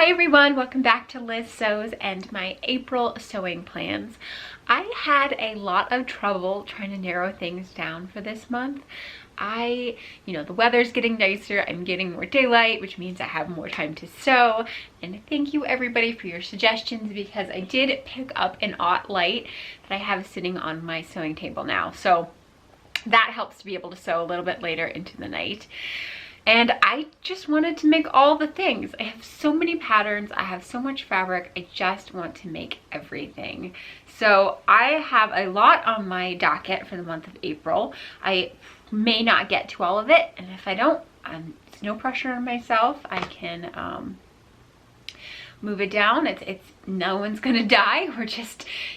Hi everyone, welcome back to Liz Sews and my April sewing plans. I had a lot of trouble trying to narrow things down for this month. The weather's getting nicer, I'm getting more daylight, which means I have more time to sew. And thank you everybody for your suggestions, because I did pick up an aught light that I have sitting on my sewing table now. So that helps to be able to sew a little bit later into the night. And I just wanted to make all the things. I have so many patterns, I have so much fabric, I just want to make everything. So I have a lot on my docket for the month of April. I may not get to all of it, and if I don't, it's no pressure on myself. I can move it down. It's no one's gonna die.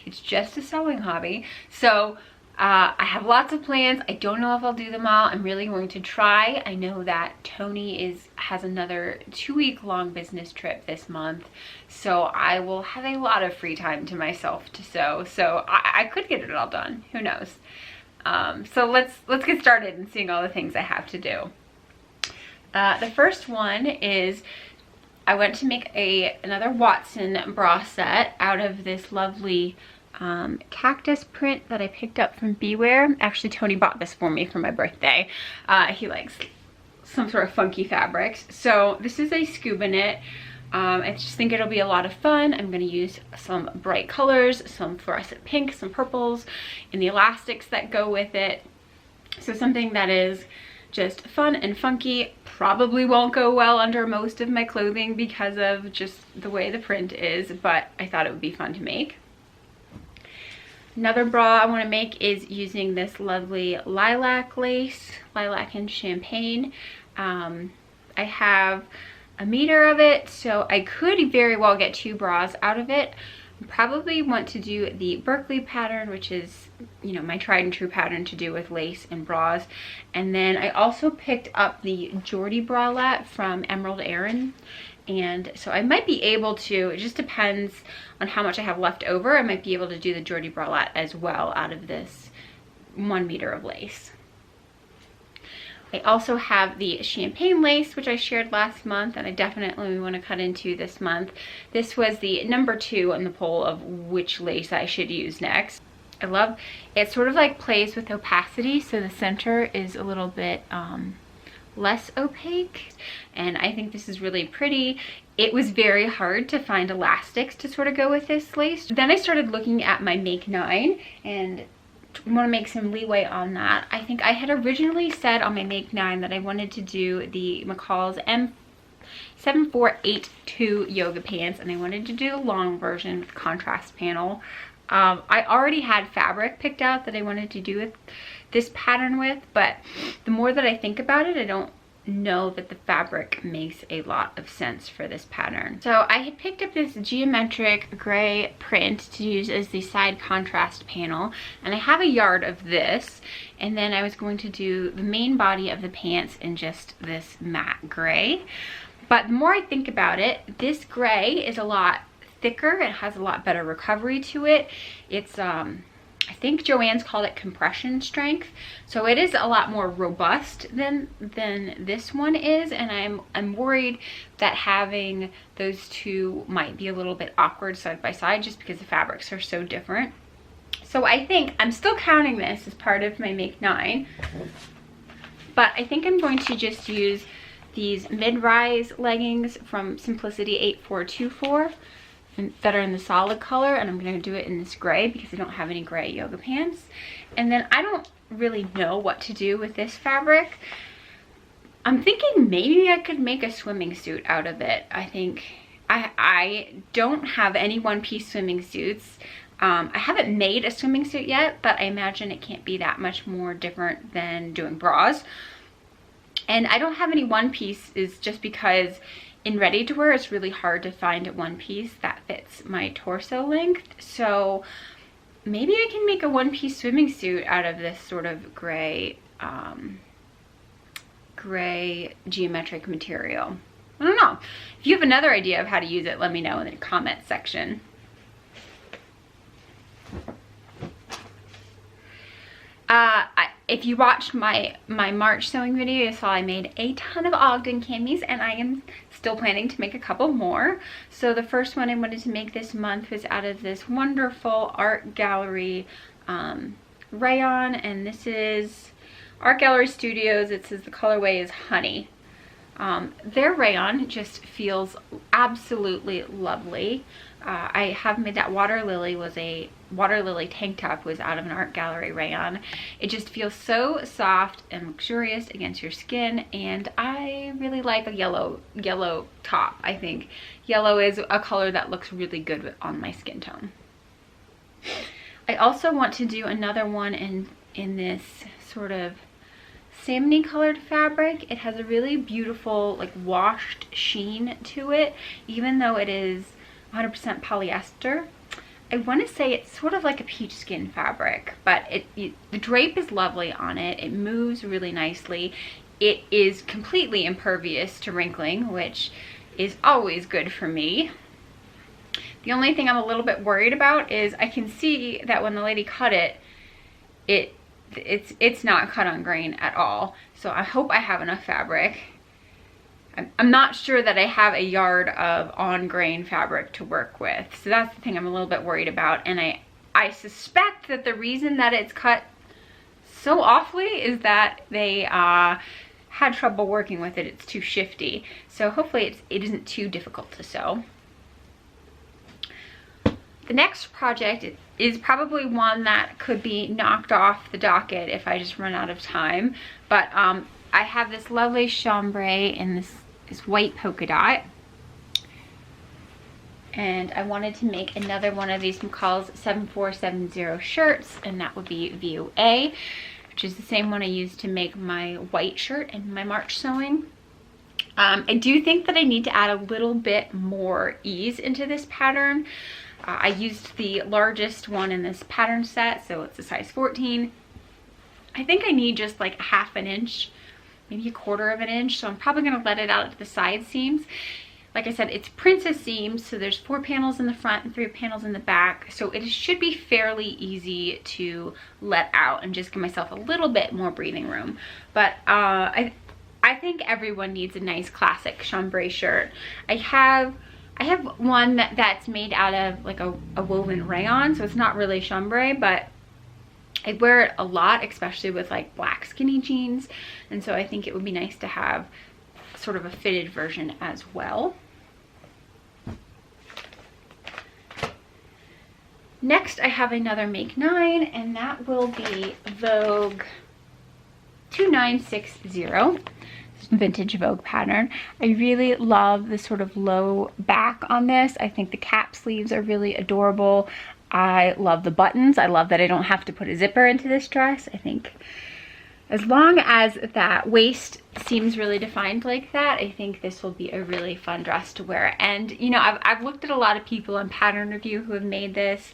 It's just a sewing hobby. So I have lots of plans. I don't know if I'll do them all. I'm really going to try. I know that Tony has another 2-week-long business trip this month, so I will have a lot of free time to myself to sew. So I could get it all done. Who knows? So let's get started and seeing all the things I have to do. The first one is I went to make another Watson bra set out of this lovely Cactus print that I picked up from Beware. Actually, Tony bought this for me for my birthday. He likes some sort of funky fabrics. So this is a Scuba knit. I just think it'll be a lot of fun. I'm going to use some bright colors, some fluorescent pink, some purples, and the elastics that go with it. So something that is just fun and funky. Probably won't go well under most of my clothing because of just the way the print is, but I thought it would be fun to make. Another bra I want to make is using this lovely lilac lace, lilac and champagne. I have a meter of it, so I could very well get 2 bras out of it. I probably want to do the Berkeley pattern, which is, my tried and true pattern to do with lace and bras. And then I also picked up the Jordy bralette from Erin. And so I might be able to, it just depends on how much I have left over, I might be able to do the Jordy bralette as well out of this 1 meter of lace. I also have the champagne lace, which I shared last month, and I definitely want to cut into this month. This was the number 2 on the poll of which lace I should use next. I love it. Sort of like plays with opacity, so the center is a little bit less opaque, and I think this is really pretty. It was very hard to find elastics to sort of go with this lace. Then I started looking at my Make 9 and want to make some leeway on that. I think I had originally said on my Make 9 that I wanted to do the McCalls M7482 yoga pants, and I wanted to do the long version with contrast panel. I already had fabric picked out that I wanted to do with this pattern with, but the more that I think about it, I don't know that the fabric makes a lot of sense for this pattern. So I had picked up this geometric gray print to use as the side contrast panel, and I have a yard of this, and then I was going to do the main body of the pants in just this matte gray. But the more I think about it, this gray is a lot thicker. It has a lot better recovery to it. It's I think Joanne's called it compression strength, so it is a lot more robust than this one is, and I'm worried that having those two might be a little bit awkward side by side just because the fabrics are so different. So I think I'm still counting this as part of my Make 9, but I think I'm going to just use these mid-rise leggings from Simplicity 8424 that are in the solid color, and I'm going to do it in this gray because I don't have any gray yoga pants. And then I don't really know what to do with this fabric. I'm thinking maybe I could make a swimming suit out of it. I think I don't have any one-piece swimming suits. I haven't made a swimming suit yet, but I imagine it can't be that much more different than doing bras. And I don't have any one pieces just because in ready-to-wear, it's really hard to find a one piece that fits my torso length. So maybe I can make a one-piece swimming suit out of this sort of gray, gray geometric material. I don't know. If you have another idea of how to use it, let me know in the comment section. if you watched my March sewing video, you saw I made a ton of Ogden camis, and I am still planning to make a couple more. So the first one I wanted to make this month was out of this wonderful art gallery rayon, and this is Art Gallery Studios. It says the colorway is Honey. Their rayon just feels absolutely lovely. I have made that water lily tank top was out of an Art Gallery rayon. It just feels so soft and luxurious against your skin, and I really like a yellow top. I think yellow is a color that looks really good on my skin tone. I also want to do another one in this sort of salmon-y colored fabric. It has a really beautiful like washed sheen to it, even though it is 100% polyester. I want to say it's sort of like a peach skin fabric, but the drape is lovely on it. It moves really nicely. It is completely impervious to wrinkling, which is always good for me. The only thing I'm a little bit worried about is I can see that when the lady cut it, it's not cut on grain at all. So I hope I have enough fabric. I'm not sure that I have a yard of on grain fabric to work with. So that's the thing I'm a little bit worried about. And I suspect that the reason that it's cut so awfully is that they had trouble working with it. It's too shifty. So hopefully it isn't too difficult to sew. The next project is probably one that could be knocked off the docket if I just run out of time. But I have this lovely chambray in this white polka dot. And I wanted to make another one of these McCalls 7470 shirts, and that would be VOA, which is the same one I used to make my white shirt in my March sewing. I do think that I need to add a little bit more ease into this pattern. I used the largest one in this pattern set, so it's a size 14. I think I need just like a half an inch, maybe a quarter of an inch, so I'm probably going to let it out at the side seams. Like I said, it's princess seams, so there's 4 panels in the front and 3 panels in the back, so it should be fairly easy to let out and just give myself a little bit more breathing room. But I think everyone needs a nice classic chambray shirt. I have one that's made out of like a woven rayon, so it's not really chambray, but I wear it a lot, especially with like black skinny jeans, and so I think it would be nice to have sort of a fitted version as well. Next, I have another Make 9, and that will be Vogue 2960. Vintage Vogue pattern. I really love the sort of low back on this. I think the cap sleeves are really adorable. I love the buttons. I love that I don't have to put a zipper into this dress. I think as long as that waist seems really defined like that, I think this will be a really fun dress to wear. And you know, I've looked at a lot of people on Pattern Review who have made this,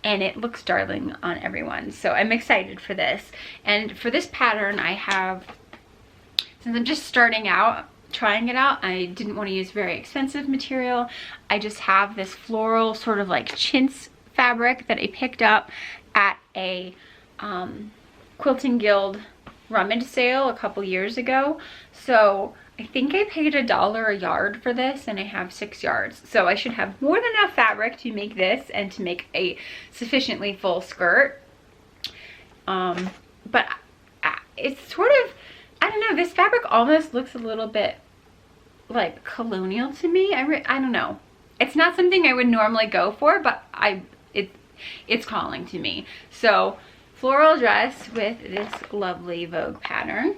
and it looks darling on everyone. So I'm excited for this. And for this pattern, I have, since I'm just starting out, trying it out, I didn't want to use very expensive material. I just have this floral sort of like chintz fabric that I picked up at a Quilting Guild rummage sale a couple years ago. So I think I paid $1 a yard for this, and I have 6 yards. So I should have more than enough fabric to make this and to make a sufficiently full skirt. But it's sort of, I don't know, this fabric almost looks a little bit like colonial to me. I don't know. It's not something I would normally go for, but it's calling to me. So floral dress with this lovely Vogue pattern.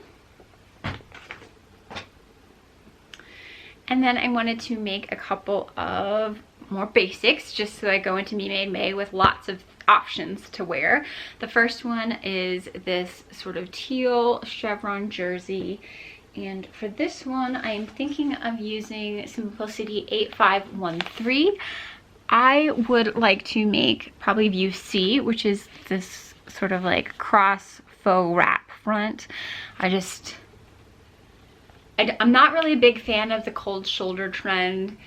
And then I wanted to make a couple of more basics just so I go into Me Made May with lots of options to wear. The first one is this sort of teal chevron jersey, and for this one I'm thinking of using Simplicity 8513. I would like to make probably view C, which is this sort of like cross faux wrap front. I'm not really a big fan of the cold shoulder trend.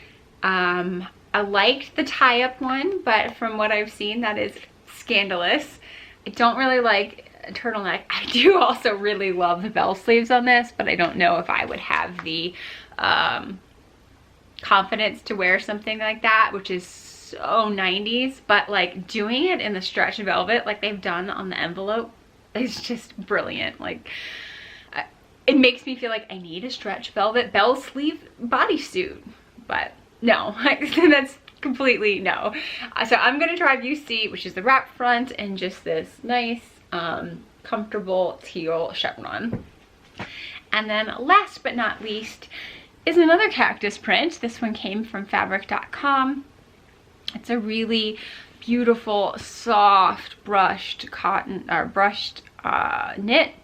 I liked the tie-up one, but from what I've seen, that is scandalous. I don't really like turtleneck. I do also really love the bell sleeves on this, but I don't know if I would have the confidence to wear something like that, which is so 90s. But like doing it in the stretch velvet like they've done on the envelope is just brilliant. Like it makes me feel like I need a stretch velvet bell sleeve bodysuit, but no, that's completely no. So I'm gonna try View Seat, which is the wrap front and just this nice comfortable teal chevron. And then last but not least is another Cactus print. This one came from fabric.com. It's a really beautiful soft brushed cotton or brushed knit.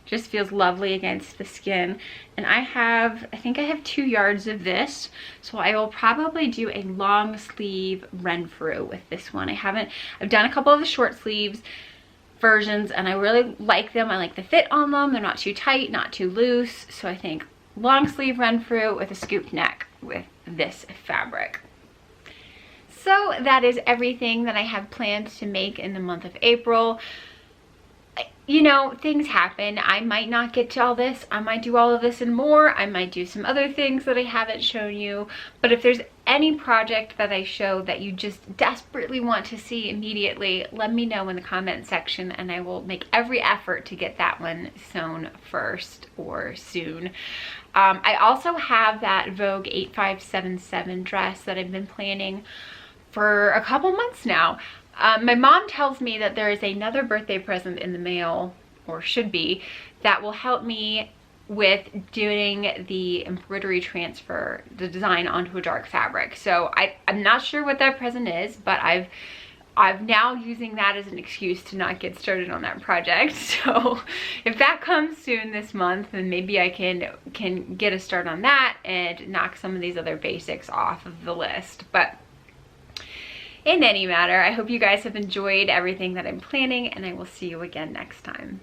Just feels lovely against the skin. And I think I have 2 yards of this, so I will probably do a long sleeve Renfrew with this one. I've done a couple of the short sleeves versions and I really like them. I like the fit on them. They're not too tight, not too loose. So I think long sleeve Renfrew with a scoop neck with this fabric. So that is everything that I have planned to make in the month of April. You know, things happen. I might not get to all this. I might do all of this and more. I might do some other things that I haven't shown you. But if there's any project that I show that you just desperately want to see immediately, let me know in the comment section and I will make every effort to get that one sewn first or soon. I also have that Vogue 8577 dress that I've been planning for a couple months now. My mom tells me that there is another birthday present in the mail, or should be, that will help me with doing the embroidery transfer, the design onto a dark fabric. So I'm not sure what that present is, but I'm now using that as an excuse to not get started on that project. So if that comes soon this month, then maybe I can get a start on that and knock some of these other basics off of the list. But in any matter, I hope you guys have enjoyed everything that I'm planning, and I will see you again next time.